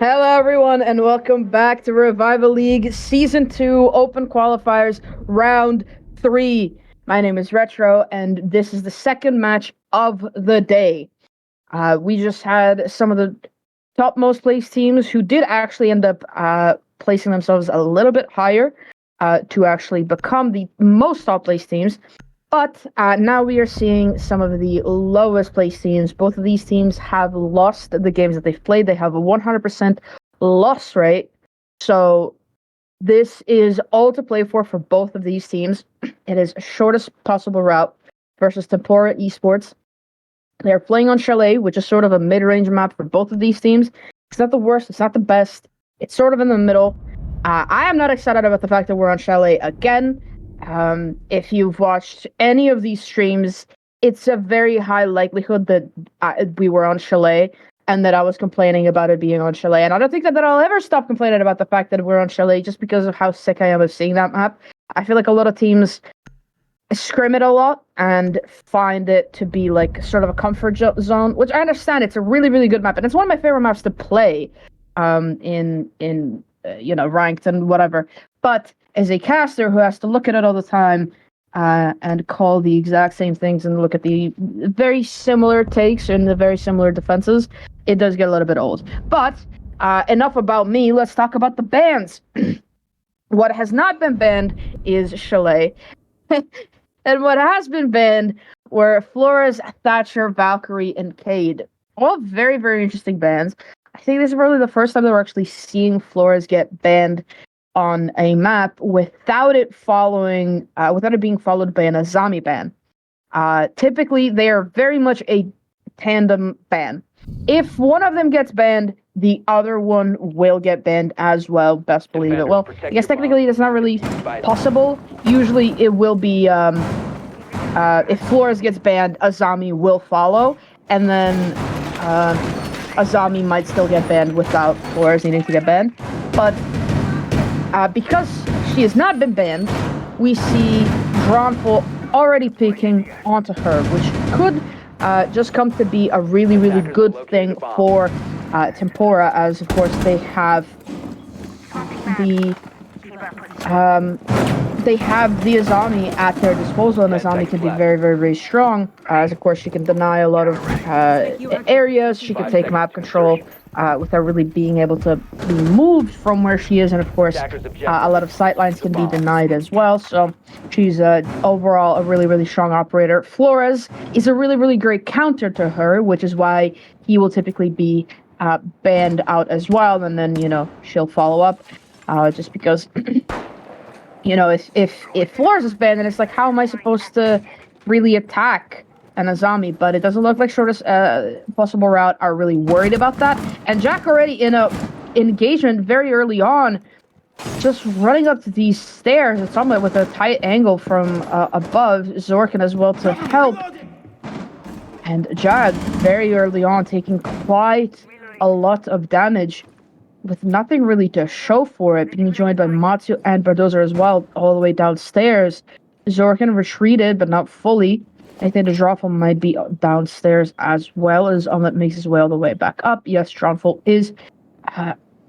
Hello, everyone, and welcome back to Revival League Season 2 Open Qualifiers Round 3. My name is Retro, and this is the second match of the day. We just had some of the topmost placed teams who did actually end up placing themselves a little bit higher to actually become the most top placed teams. But now we are seeing some of the lowest placed teams. Both of these teams have lost the games that they've played. They have a 100% loss rate. So this is all to play for both of these teams. It is shortest possible route versus TEMPORA ESPORTS. They're playing on Chalet, which is sort of a mid-range map for both of these teams. It's not the worst. It's not the best. It's sort of in the middle. I am not excited about the fact that we're on Chalet again. If you've watched any of these streams, it's a very high likelihood that we were on Chalet and that I was complaining about it being on Chalet. And I don't think that I'll ever stop complaining about the fact that we're on Chalet just because of how sick I am of seeing that map. I feel like a lot of teams scrim it a lot and find it to be like sort of a comfort zone, which I understand. It's a really, really good map, and it's one of my favorite maps to play in ranked and whatever. But as a caster who has to look at it all the time and call the exact same things and look at the very similar takes and the very similar defenses, it does get a little bit old. But enough about me. Let's talk about the bans. What has not been banned is Chalet. And what has been banned were Flores, Thatcher, Valkyrie, and Cade. All very, very interesting bans. I think this is probably the first time that we're actually seeing Flores get banned on a map without it being followed by an Azami ban. Typically, they are very much a tandem ban. If one of them gets banned, the other one will get banned as well. Best believe it. Well, I guess technically it's not really possible. Usually it will be, if Flores gets banned, Azami will follow, and then Azami might still get banned without Flores needing to get banned. But because she has not been banned, we see Dronful already picking onto her, which could just come to be a really, really good thing for TEMPORA, as of course they have the Azami at their disposal, and Azami can be very, very, very strong, as of course she can deny a lot of areas, she can take map control without really being able to be moved from where she is, and of course a lot of sightlines can be denied as well. So she's overall a really, really strong operator. Flores is a really, really great counter to her, which is why he will typically be banned out as well, and then she'll follow up just because if Flores is banned, then it's like, how am I supposed to really attack an Azami? But it doesn't look like shortest possible route are really worried about that. And Jack already in a engagement very early on, just running up to these stairs. It's almost with a tight angle from above. Zorkin as well to help. And Jag very early on taking quite a lot of damage with nothing really to show for it, being joined by Matsu and Bardozer as well, all the way downstairs. Zorkin retreated, but not fully. I think the Dronful might be downstairs as well, as Omelette makes his way all the way back up. Yes, Dronful is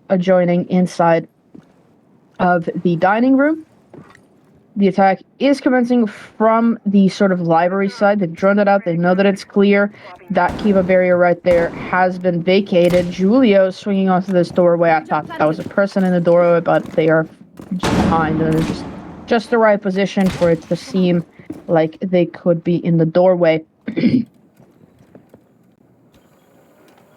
adjoining inside of the dining room. The attack is commencing from the sort of library side. They've drawn it out. They know that it's clear. That Kiva barrier right there has been vacated. Julio swinging onto this doorway. I thought that was a person in the doorway, but they are just behind. And it's just the right position for it to seem like they could be in the doorway.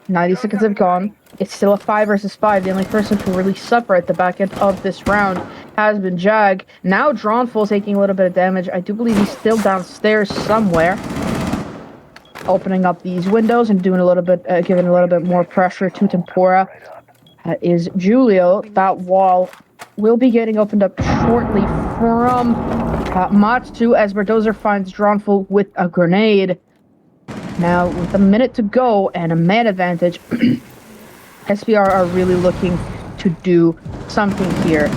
90 seconds have gone. It's still a 5 versus 5. The only person to really suffer at the back end of this round has been Jag. Now Dronful taking a little bit of damage. I do believe he's still downstairs somewhere. Opening up these windows and doing a little bit, giving a little bit more pressure to TEMPORA is Julio. That wall will be getting opened up shortly from Matsu as Bardozer finds Dronful with a grenade. Now, with a minute to go and a man advantage, SPR are really looking to do something here.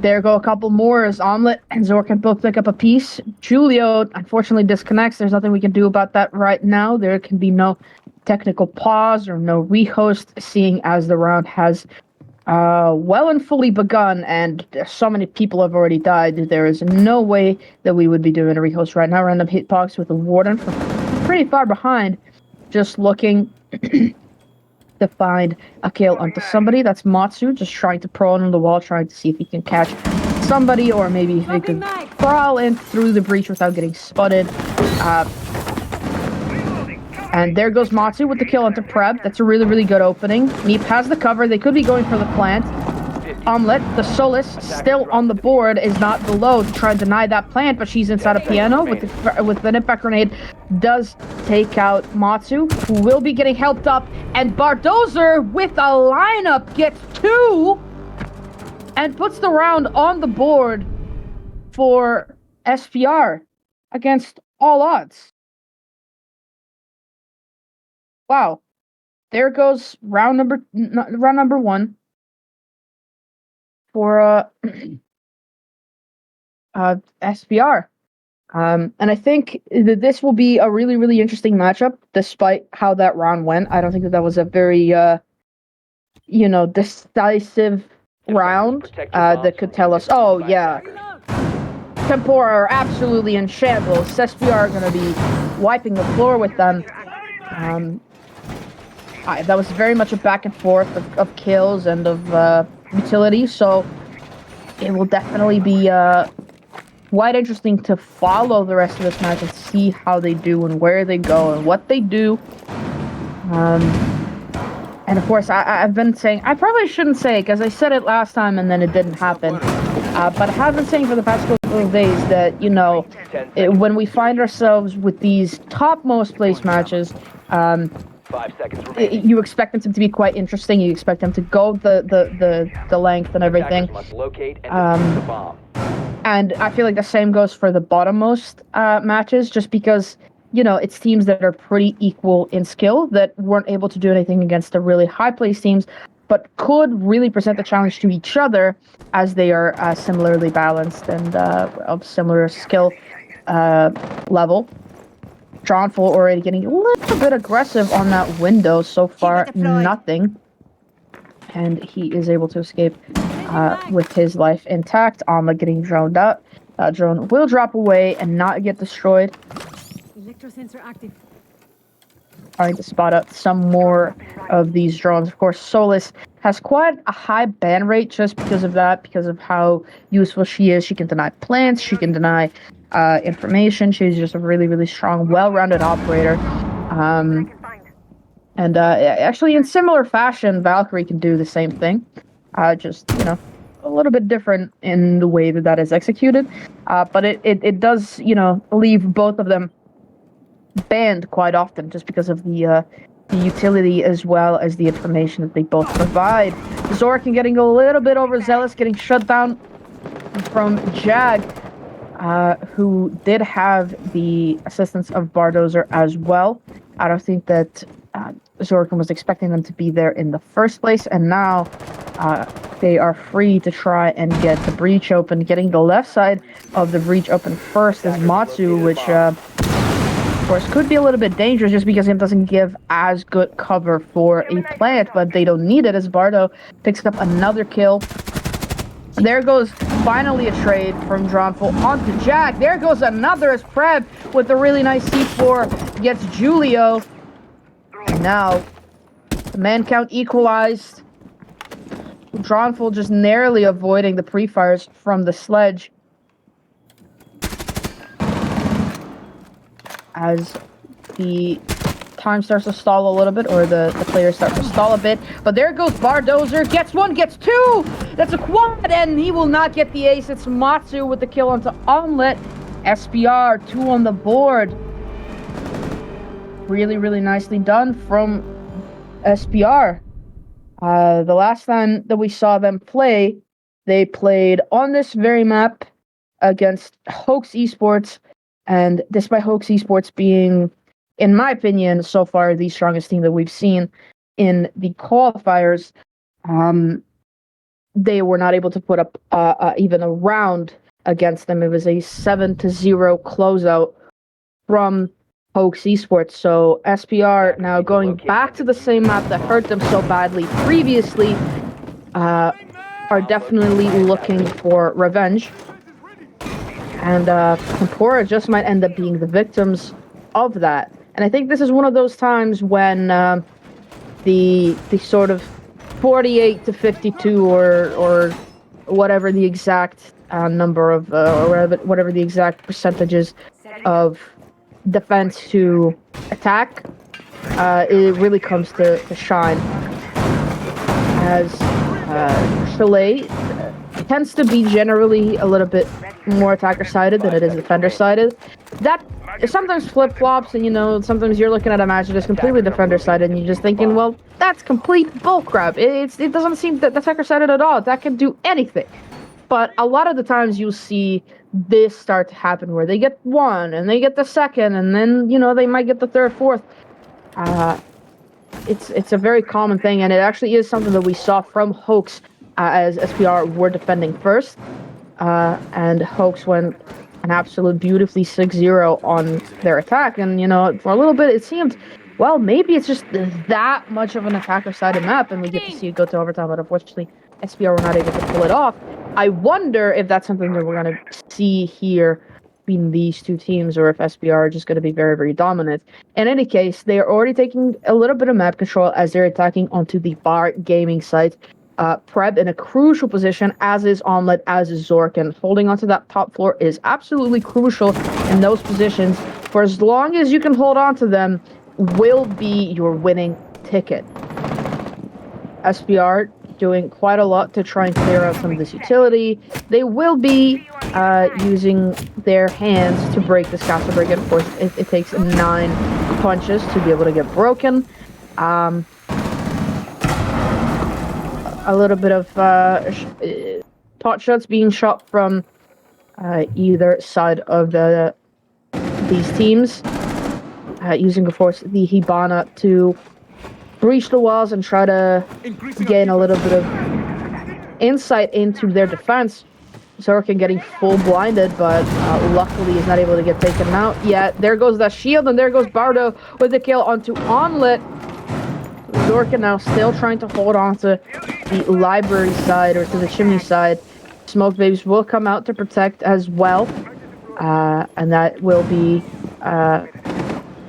There go a couple more as Omelette and Zorkin both pick up a piece. Julio, unfortunately, disconnects. There's nothing we can do about that right now. There can be no technical pause or no rehost, seeing as the round has well and fully begun, and so many people have already died. There is no way that we would be doing a rehost right now. Random hitbox with the Warden from pretty far behind, just looking to find a kill onto somebody. That's Matsu, just trying to prone on the wall, trying to see if he can catch somebody, or maybe if he could crawl in through the breach without getting spotted. And there goes Matsu with the kill onto Preb. That's a really, really good opening. Meep has the cover. They could be going for the plant. Omelette, the Solus, still on the board, is not below to try and deny that plant, but she's inside a piano with the impact grenade. Does take out Matsu, who will be getting helped up. And Bardozer, with a lineup, gets 2 and puts the round on the board for SPR against all odds. Wow, there goes round number 1 for SPR. And I think that this will be a really, really interesting matchup, despite how that round went. I don't think that was a very, decisive round that could tell us, oh, yeah, Tempora are absolutely in shambles. SPR are going to be wiping the floor with them. That was very much a back and forth of kills and of utility, so it will definitely be quite interesting to follow the rest of this match and see how they do and where they go and what they do. And of course, I've been saying, I probably shouldn't say it because I said it last time and then it didn't happen. But I have been saying for the past couple of days that, when we find ourselves with these top-most place matches, 5 seconds remaining. You expect them to be quite interesting. You expect them to go the length and everything. Must locate and defuse the bomb. And I feel like the same goes for the bottom-most matches, just because, it's teams that are pretty equal in skill that weren't able to do anything against the really high-placed teams, but could really present a challenge to each other as they are similarly balanced and of similar skill level. Drawnful already getting a little bit aggressive on that window. So far, nothing. And he is able to escape with his life intact. Alma getting droned out. Drone will drop away and not get destroyed. Electrosensor active. Trying to spot out some more of these drones. Of course, Solus has quite a high ban rate just because of that, because of how useful she is. She can deny plants, she can deny information. She's just a really, really strong, well-rounded operator. Actually, in similar fashion, Valkyrie can do the same thing. Just, a little bit different in the way that is executed. But it does, leave both of them banned quite often just because of the utility as well as the information that they both provide. Zorkin getting a little bit overzealous, getting shut down from Jag, who did have the assistance of Bardozer as well. I don't think that Zorkin was expecting them to be there in the first place, and now they are free to try and get the breach open. Getting the left side of the breach open first is Matsu, which of course could be a little bit dangerous just because it doesn't give as good cover for a plant, but they don't need it as Bardo picks up another kill. There goes finally a trade from Drawnful onto Jack. There goes another as Preb with a really nice C4 gets Julio. And now the man count equalized. Drawnful just narrowly avoiding the pre-fires from the sledge. As the time starts to stall a little bit, or the players start to stall a bit. But there goes Bardozer, gets one, gets two! That's a quad, and he will not get the ace. It's Matsu with the kill onto Omelette. SPR, 2 on the board. Really, really nicely done from SPR. The last time that we saw them play, they played on this very map against Hoax Esports. And despite Hoax Esports being, in my opinion, so far the strongest team that we've seen in the qualifiers, they were not able to put up even a round against them. It was a 7-0 closeout from Hoax Esports. So SPR now going back to the same map that hurt them so badly previously, are definitely looking for revenge. And TEMPORA just might end up being the victims of that. And I think this is one of those times when the sort of 48 to 52 or whatever the exact number of or whatever the exact percentages of defense to attack, it really comes to shine, as Chalet tends to be generally a little bit more attacker-sided than it is defender-sided. That sometimes flip-flops, and sometimes you're looking at a match that is completely defender-sided, and you're just thinking, well, that's complete bullcrap. It doesn't seem that attacker-sided at all. That can do anything. But a lot of the times you'll see this start to happen where they get one, and they get the second, and then, they might get the third, fourth. It's a very common thing, and it actually is something that we saw from Hoax as SPR were defending first. And Hoax went an absolute beautifully 6-0 on their attack, and, for a little bit it seemed, well, maybe it's just that much of an attacker-sided map, and we get to see it go to overtime, but unfortunately, SPR were not able to pull it off. I wonder if that's something that we're going to see here between these two teams, or if SPR are just going to be very, very dominant. In any case, they are already taking a little bit of map control as they're attacking onto the Bar Gaming site. Preb in a crucial position, as is Omelette, as is Zorkin. Holding onto that top floor is absolutely crucial in those positions. For as long as you can hold on to them, will be your winning ticket. SPR doing quite a lot to try and clear out some of this utility. They will be using their hands to break this castle break. Of course, it takes 9 punches to be able to get broken. A little bit of pot shots being shot from either side of these teams, using, of course, the Hibana to breach the walls and try to gain a little bit of insight into their defense. Zorkin getting full blinded, but luckily he's not able to get taken out yet. There goes that shield, and there goes Bardo with the kill onto Onlit. Zorkin now still trying to hold on to the library side, or to the chimney side. Smoke Babes will come out to protect as well, and that will be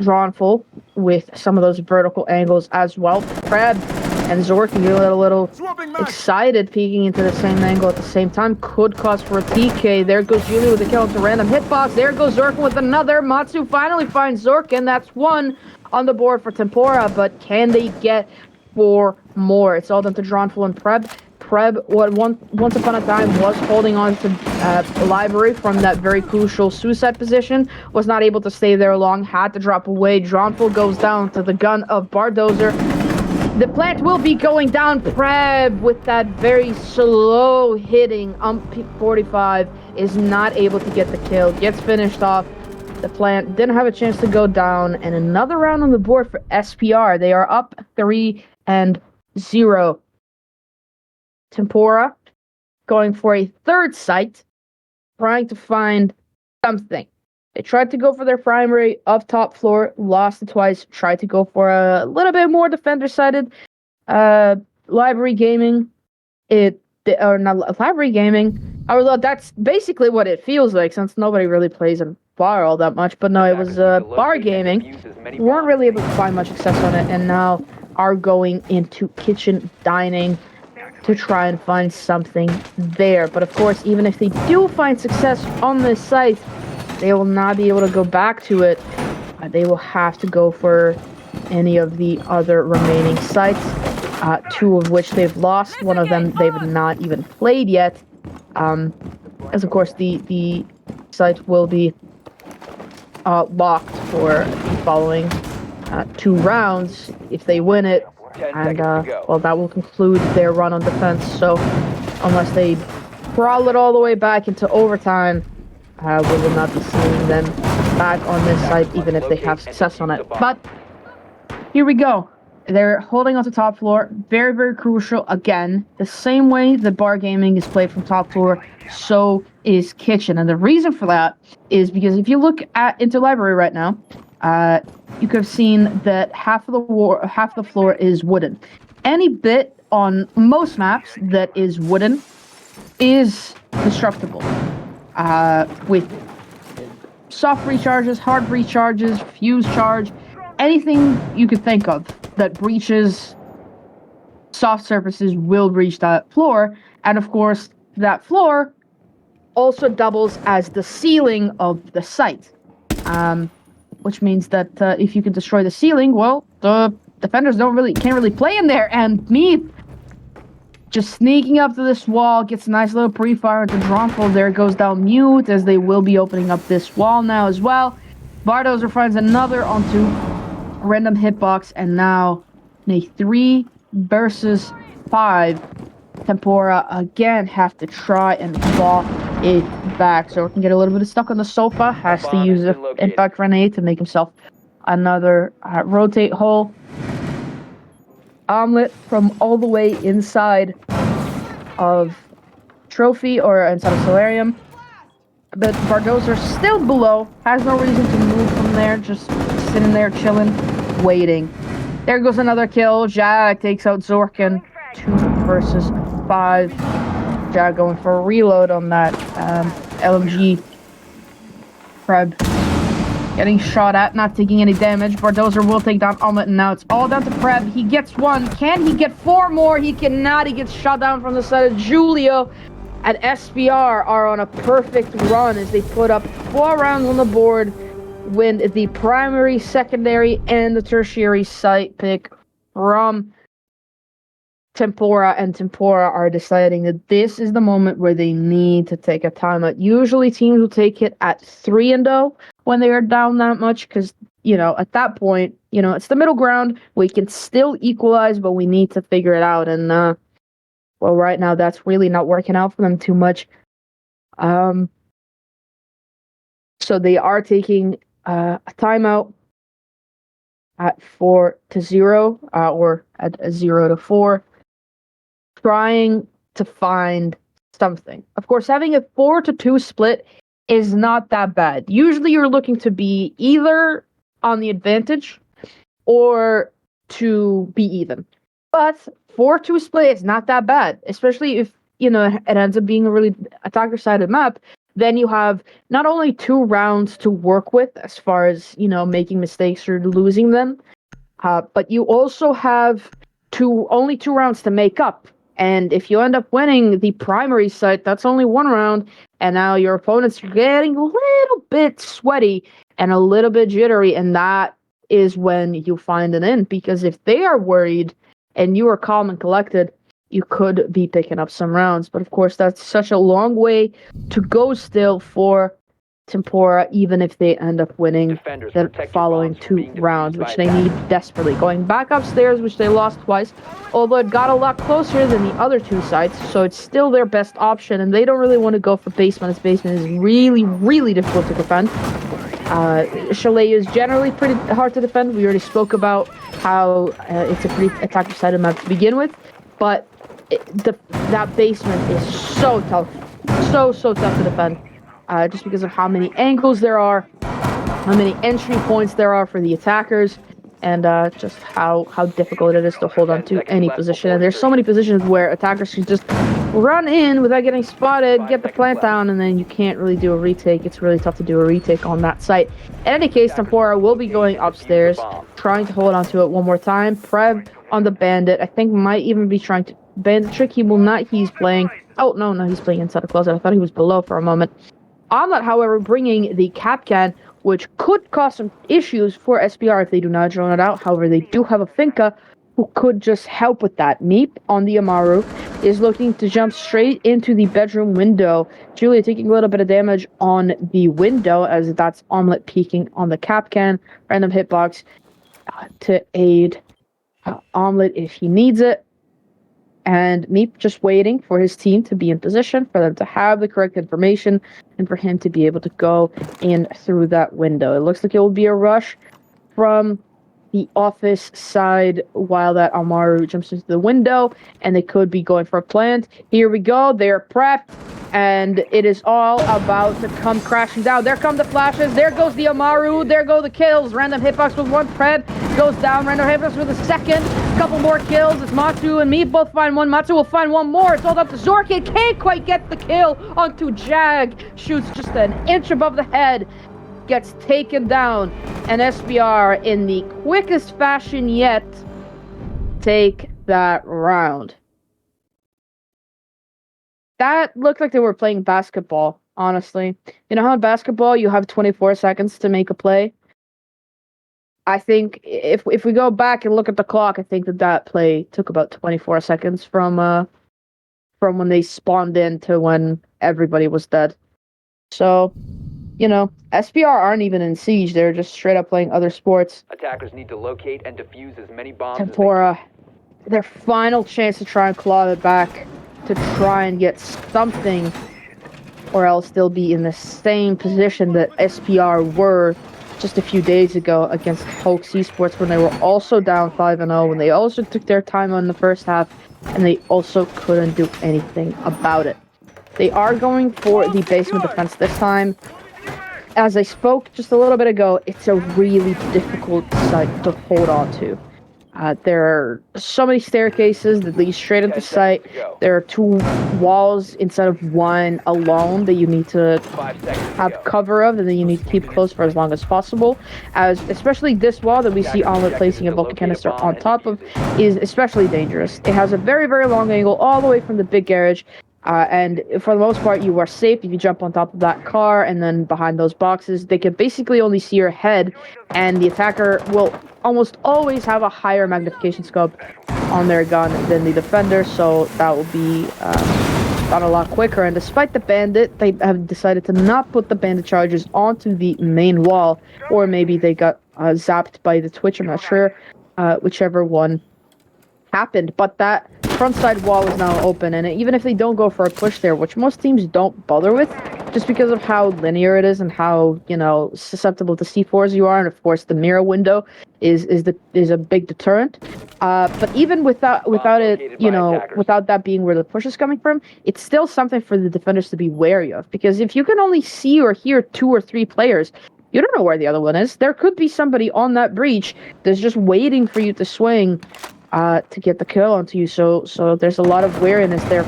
drawn full with some of those vertical angles as well. Preb and Zorkin get a little excited, peeking into the same angle at the same time. Could cause for a TK. There goes Julie with a kill into random hitbox. There goes Zorkin with another. Matsu finally finds Zorkin. That's one on the board for Tempora, but can they get 4 more? It's all down to Dronful and Preb. Preb, what once upon a time was holding on to Library from that very crucial suicide position, was not able to stay there long, had to drop away. Dronful goes down to the gun of Bardozer. The plant will be going down. Preb, with that very slow hitting P45, is not able to get the kill. Gets finished off. The plant didn't have a chance to go down, and another round on the board for SPR. They are up 3-0. Tempora going for a third site, trying to find something. They tried to go for their primary of top floor, lost it twice. Tried to go for a little bit more defender-sided library gaming. Library gaming. Although that's basically what it feels like, since nobody really plays in bar all that much. But no, it was bar gaming. Weren't really able to find much success on it, and now are going into kitchen dining to try and find something there. But of course, even if they do find success on this site, they will not be able to go back to it. They will have to go for any of the other remaining sites, 2 of which they've lost. One of them they've not even played yet, as of course the site will be locked for the following 2 rounds if they win it. And, well, that will conclude their run on defense. So, unless they crawl it all the way back into overtime, we will not be seeing them back on this site, even if they have success on it. But, here we go. They're holding on to top floor. Very, very crucial. Again, the same way that bar gaming is played from top floor, so is kitchen. And the reason for that is because if you look into library right now, you could have seen that half the floor is wooden. Any bit on most maps that is wooden is destructible. With soft recharges, hard recharges, fuse charge, anything you could think of that breaches soft surfaces will breach that floor. And of course, that floor also doubles as the ceiling of the site. Which means that if you can destroy the ceiling, well, the defenders can't really play in there. And me just sneaking up to this wall, gets a nice little pre-fire into Dronful. There goes down mute, as they will be opening up this wall now as well. Bardozer finds another onto random hitbox, and now in a 3 versus 5, Tempora again have to try and claw it back. So we can get a little bit stuck on the sofa, has to use an impact grenade to make himself another rotate hole. Omelet from all the way inside of Trophy or inside of Solarium. But Bardozer still below, has no reason to move from there, just sitting there chilling, waiting. There goes another kill. Jag takes out Zorkin. 2 versus 5. Jag going for a reload on that LMG. Preb getting shot at, not taking any damage. Bardozer will take down Omelet, and now it's all down to Preb. He gets 1. Can he get 4 more? He cannot. He gets shot down from the side of Julio. And SPR are on a perfect run as they put up 4 rounds on the board, win the primary, secondary, and the tertiary site pick from Tempora, and Tempora are deciding that this is the moment where they need to take a timeout. Usually teams will take it at 3-0 when they are down that much, because, at that point, it's the middle ground. We can still equalize, but we need to figure it out. And, well, right now that's really not working out for them too much. So they are taking a timeout at 4-0, or at 0-4. Trying to find something. Of course, having a 4-2 split is not that bad. Usually you're looking to be either on the advantage or to be even. But 4-2 split is not that bad, especially if, it ends up being a really attacker-sided map. Then you have not only 2 rounds to work with as far as, making mistakes or losing them, but you also have only 2 rounds to make up. And if you end up winning the primary site, that's only 1 round, and now your opponent's getting a little bit sweaty and a little bit jittery, and that is when you find an in, because if they are worried and you are calm and collected, you could be picking up some rounds. But of course, that's such a long way to go still for Tempora, even if they end up winning the following 2 rounds, which they need desperately. Going back upstairs, which they lost twice, although it got a lot closer than the other 2 sites, so it's still their best option, and they don't really want to go for basement, as basement is really, really difficult to defend. Chalet is generally pretty hard to defend. We already spoke about how it's a pretty attacker-sided map to begin with, but that basement is so tough. So tough to defend. Just because of how many angles there are, how many entry points there are for the attackers, and just how difficult it is to hold on to any position. And there's so many positions where attackers can just run in without getting spotted, get the plant down, and then you can't really do a retake. It's really tough to do a retake on that site. In any case, Tempora will be going upstairs, trying to hold on to it one more time. Preb on the Bandit, I think might even be trying to Bandit trick. He will not. He's playing. Oh, no, he's playing inside a closet. I thought he was below for a moment. Omelet, however, bringing the Capcan, which could cause some issues for SPR if they do not drone it out. However, they do have a Finka who could just help with that. Meep on the Amaru is looking to jump straight into the bedroom window. Julia taking a little bit of damage on the window, as that's Omelet peeking on the Capcan. Random hitbox to aid Omelet if he needs it. And Meep just waiting for his team to be in position, for them to have the correct information, and for him to be able to go in through that window. It looks like it will be a rush from the office side while that Amaru jumps into the window, and they could be going for a plant. Here we go. They're prepped, and it is all about to come crashing down. There come the flashes. There goes the Amaru. There go the kills. Random hitbox with one pred goes down. Random hitbox with a second. Couple more kills. It's Matsu and me both find one. Matsu will find one more. It's all up to Zorkin. Can't quite get the kill onto Jag. Shoots just an inch above the head. Gets taken down, and SBR, in the quickest fashion yet, take that round. That looked like they were playing basketball, honestly. You know how in basketball you have 24 seconds to make a play? I think if we go back and look at the clock, I think that play took about 24 seconds from when they spawned in to when everybody was dead. So, you know, SPR aren't even in Siege. They're just straight up playing other sports. Attackers need to locate and defuse as many bombs TEMPORA, their final chance to try and claw it back, to try and get something, or else they'll be in the same position that SPR were just a few days ago against Hoax Esports, when they were also down 5-0, when they also took their time on the first half, and they also couldn't do anything about it. They are going for the basement defense this time. As I spoke just a little bit ago, it's a really difficult site to hold on to. There are so many staircases that lead straight into site. There are 2 walls instead of 1 alone that you need to have cover of, and then you need to keep close for as long as possible. Especially this wall that we see Omelet placing a Vulcan canister on top of is especially dangerous. It has a very, very long angle all the way from the big garage. And for the most part, you are safe if you jump on top of that car, and then behind those boxes, they can basically only see your head, and the attacker will almost always have a higher magnification scope on their gun than the defender, so that will be done a lot quicker. And despite the bandit, they have decided to not put the bandit charges onto the main wall, or maybe they got zapped by the Twitch, I'm not sure, whichever one happened. But that front side wall is now open, and even if they don't go for a push there, which most teams don't bother with, just because of how linear it is and how, you know, susceptible to C4s you are, and of course the mirror window is a big deterrent. But even without it, you know, without that being where the push is coming from, it's still something for the defenders to be wary of, because if you can only see or hear 2 or 3 players, you don't know where the other one is. There could be somebody on that breach that's just waiting for you to swing to get the kill onto you. So there's a lot of wariness there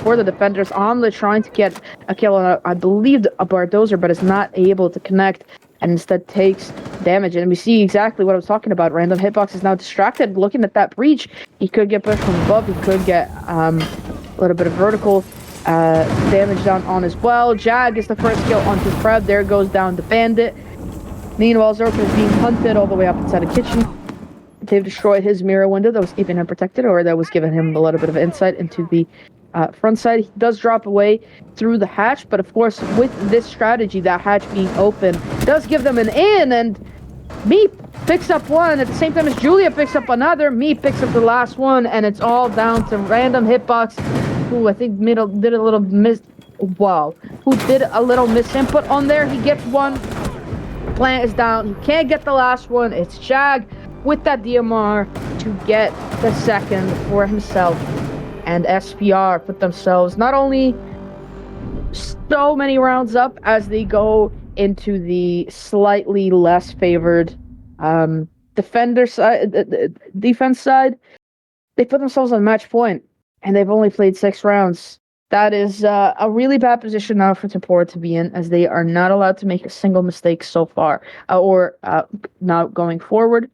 for the defenders. Omelet trying to get a kill on, I believe, a Bardozer, but is not able to connect, and instead takes damage. And we see exactly what I was talking about. Random Hitbox is now distracted, looking at that breach. He could get pushed from above. He could get a little bit of vertical damage down on as well. Jag is the first kill onto Fred. There goes down the bandit. Meanwhile, Zorka is being hunted all the way up inside the kitchen. They've destroyed his mirror window that was keeping him protected, or that was giving him a little bit of insight into the front side. He does drop away through the hatch, but of course, with this strategy, that hatch being open does give them an in, and Meep picks up one at the same time as Julia picks up another. Meep picks up the last one, and it's all down to Random Hitbox, who I think did a little misinput on there. He gets one. Plant is down. He can't get the last one. It's Jag with that DMR to get the second for himself. And SPR put themselves not only so many rounds up as they go into the slightly less favored defense side, they put themselves on match point, and they've only played 6 rounds. That is a really bad position now for TEMPORA to be in, as they are not allowed to make a single mistake so far, or now going forward.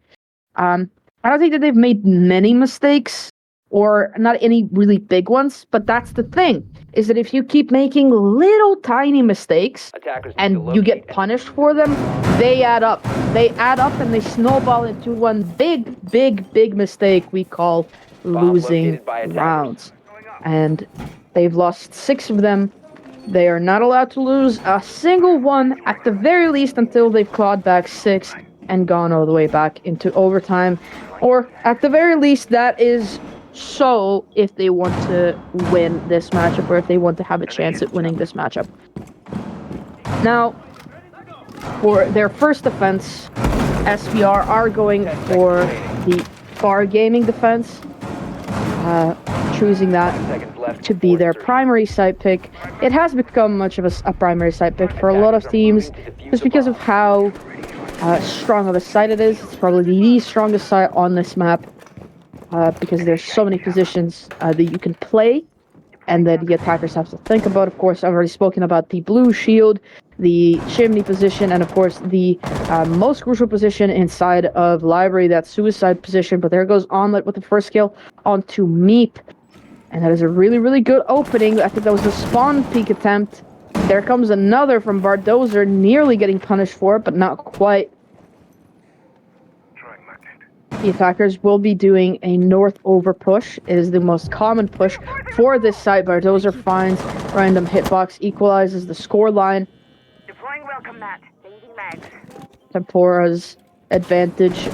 I don't think that they've made many mistakes, or not any really big ones, but that's the thing, is that if you keep making little tiny mistakes and you get punished for them, they add up. They add up and they snowball into one big mistake we call losing rounds. And they've lost 6 of them. They are not allowed to lose a single one, at the very least, until they've clawed back 6 and gone all the way back into overtime. Or at the very least, that is so if they want to win this matchup, or if they want to have a chance at winning this matchup. Now, for their first defense, SBR are going for the far gaming defense, choosing that to be their primary site pick. It has become much of a primary site pick for a lot of teams, just because of how strong of a site it is. It's probably the strongest site on this map, because there's so many positions that you can play and that the attackers have to think about. Of course, I've already spoken about the blue shield, the chimney position, and of course the most crucial position inside of library, that suicide position. But there goes Omelet with the first kill onto Meep, and that is a really, really good opening. I think that was the spawn peek attempt. There comes another from Bardozer, nearly getting punished for it, but not quite. The attackers will be doing a north over push. It is the most common push for this site. Bardozer finds random hitbox, equalizes the score line. Deploying welcome mat. Changing mags. Tempora's advantage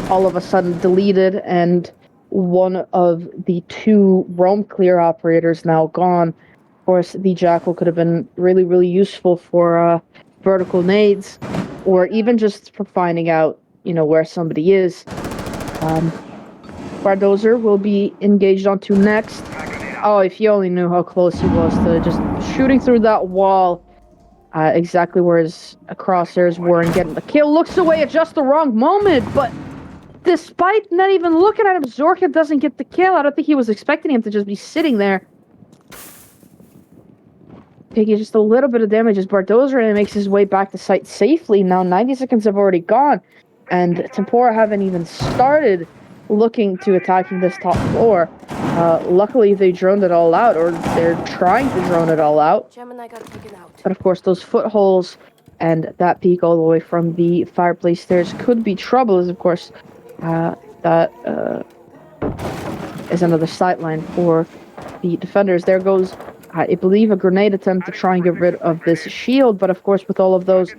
all of a sudden deleted, and one of the two roam clear operators now gone. Of course, the Jackal could have been really, really useful for vertical nades, or even just for finding out, where somebody is. Bardozer will be engaged onto next. Oh, if you only knew how close he was to just shooting through that wall, exactly where his crosshairs were, and getting the kill. Looks away at just the wrong moment, but despite not even looking at him, Zorka doesn't get the kill. I don't think he was expecting him to just be sitting there. Taking just a little bit of damage as Bardozer makes his way back to site safely. Now 90 seconds have already gone, and Tempora haven't even started looking to attacking this top floor. Luckily, they droned it all out, or they're trying to drone it all out. Gemini got taken out. But of course, those footholes and that peak all the way from the fireplace stairs could be trouble, as of course, that is another sightline for the defenders. There goes, I believe, a grenade attempt to try and get rid of this shield, but of course, with all of those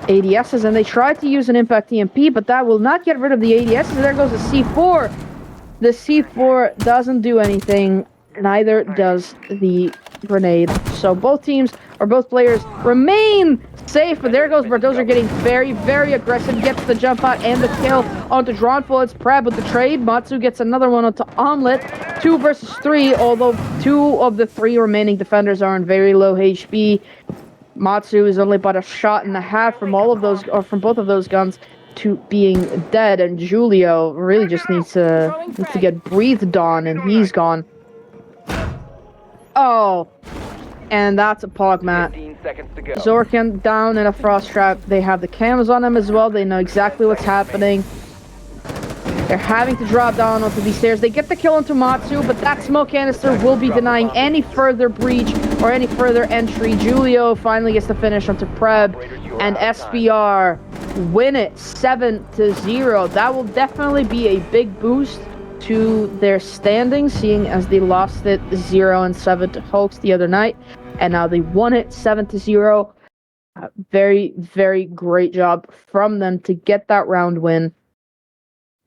ADSs, and they tried to use an impact EMP, but that will not get rid of the ADSs. There goes the C4. The C4 doesn't do anything, neither does the grenade. So both teams, or both players, remain safe, but there goes Bardozer getting very, very aggressive, gets the jump out and the kill onto Drawnful. It's Prab with the trade. Matsu gets another one onto Omelet. 2 versus 3, although 2 of the 3 remaining defenders are in very low HP. Matsu is only about a shot and a half from all of those, or from both of those guns, to being dead, and Julio really just needs to get breathed on, and he's gone. Oh, and that's a Pogmat. 15 seconds to go. Zorkan down in a frost trap. They have the cams on him as well. They know exactly what's happening. They're having to drop down onto these stairs. They get the kill onto Matsu, but that smoke canister will be denying any further breach or any further entry. Julio finally gets the finish onto Preb, and SBR win it 7-0. That will definitely be a big boost to their standings, seeing as they lost it 0-7 to Hulks the other night, and now they won it 7-0. Very, very great job from them to get that round win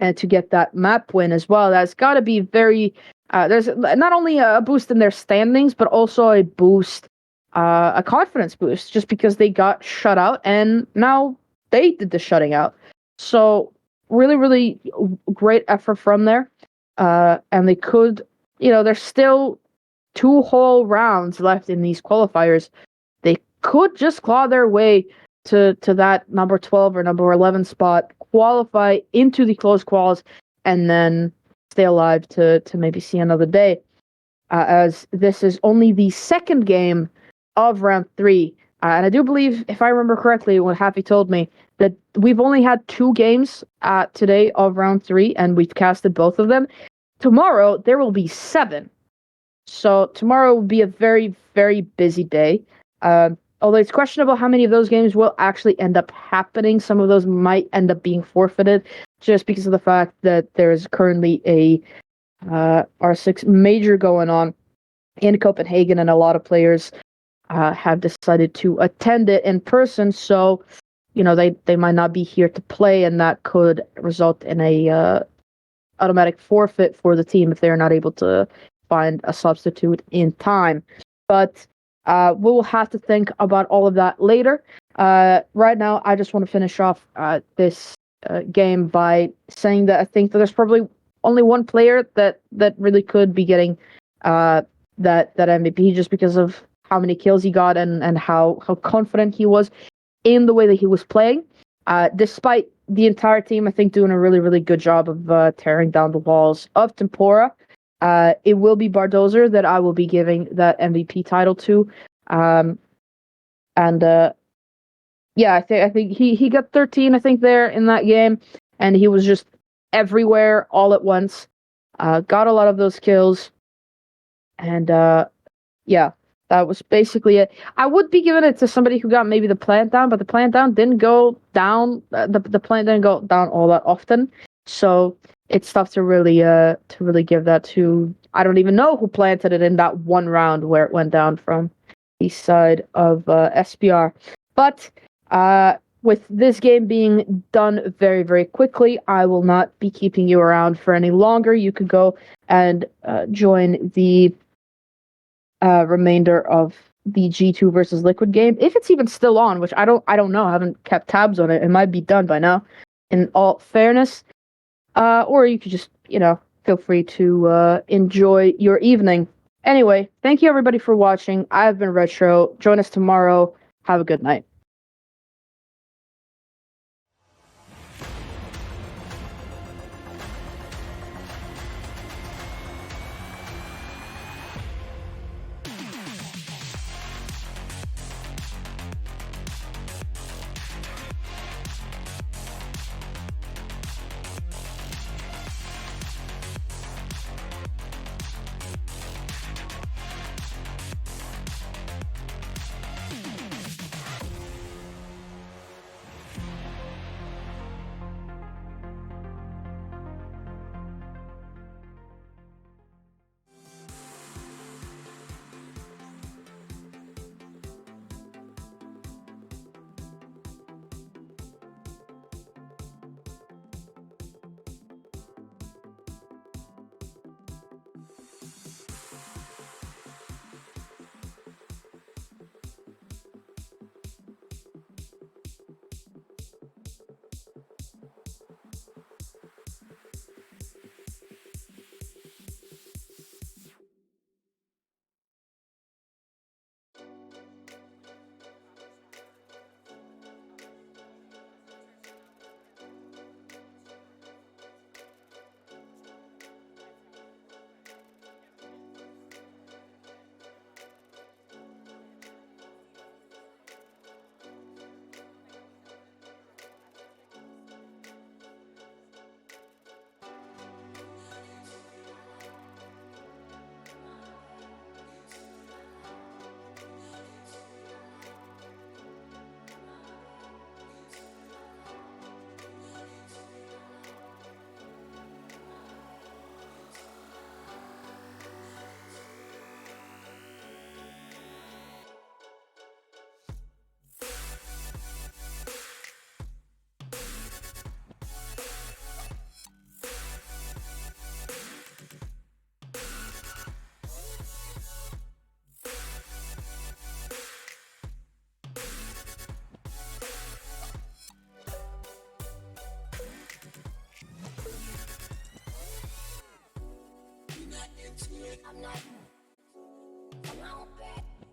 and to get that map win as well. That's got to be very there's not only a boost in their standings, but also a boost, a confidence boost, just because they got shut out and now they did the shutting out. So really, really great effort from there. And they could, there's still 2 whole rounds left in these qualifiers. They could just claw their way to that number 12 or number 11 spot, qualify into the close quals, and then stay alive to maybe see another day. As this is only the second game of round 3. And I do believe, if I remember correctly, what Happy told me, that we've only had 2 games today of round 3, and we've casted both of them. Tomorrow, there will be 7. So tomorrow will be a very, very busy day. Although it's questionable how many of those games will actually end up happening. Some of those might end up being forfeited, just because of the fact that there is currently a R6 major going on in Copenhagen, and a lot of players have decided to attend it in person. So, they might not be here to play, and that could result in a automatic forfeit for the team if they're not able to find a substitute in time. But we'll have to think about all of that later. Right now, I just want to finish off this game by saying that I think that there's probably only one player that really could be getting that MVP just because of how many kills he got and how confident he was in the way that he was playing. Despite the entire team, I think, doing a really, really good job of tearing down the walls of Tempora. It will be Bardozer that I will be giving that MVP title to. And yeah, I think he got 13, I think, there in that game, and he was just everywhere all at once. Got a lot of those kills, and yeah, that was basically it. I would be giving it to somebody who got maybe the plant down, but the plant down didn't go down. The plant didn't go down all that often, so it's tough to really give that to. I don't even know who planted it in that one round where it went down from the side of SPR. But with this game being done very, very quickly, I will not be keeping you around for any longer. You could go and join the remainder of the G2 versus Liquid game, if it's even still on, which I don't know. I haven't kept tabs on it. It might be done by now, in all fairness. Or you could just, feel free to enjoy your evening. Anyway, thank you everybody for watching. I've been Retro. Join us tomorrow. Have a good night.